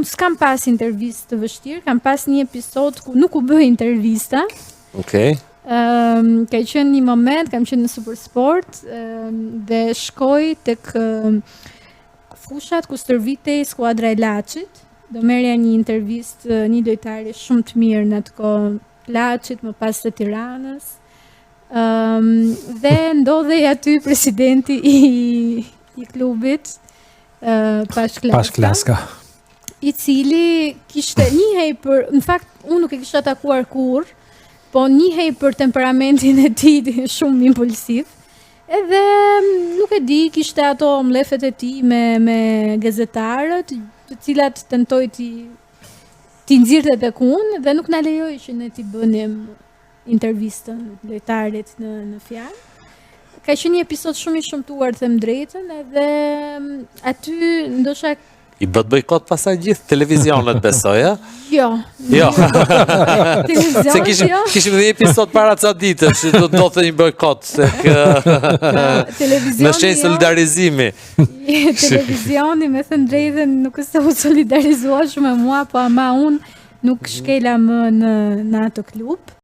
unë s'kam pas intervistë të vështirë, kam pas një episod ku nuk u bëj intervista. Okej. Ka qenë një moment, kam qenë në Supersport dhe shkoj tek fushat ku stërvitej skuadra e Laçit. Do merrja një intervistë një lojtare shumë të mirë në atë kohë, Laçit, më pas të Tiranës. Dhe ndodhej aty presidenti i klubit, Pashklaska, i cili kishte njihej për, në fakt unë nuk e kisha takuar kurrë, po njihej për temperamentin e tij shumë impulsiv. Edhe nuk e di, kishte ato omlefet e tij me gazetarët, të cilat tentoi ti nxirrte tek unë dhe nuk na lejoi që ne t'i bënim intervistën lojtarit në fjalë. Ka qenë një episod shumë i shëmtuar, them drejtën, edhe aty ndoshta I bët bojkot pasaj gjithë televizionet, besoj, a? Jo. Se kishim dhe një episod para ca ditësh, që do të një bojkot në shenjë solidarizimi. Televizioni, me thënë drejtën, nuk është u solidarizua shumë me mua, po ama unë nuk shkela më në ato klub.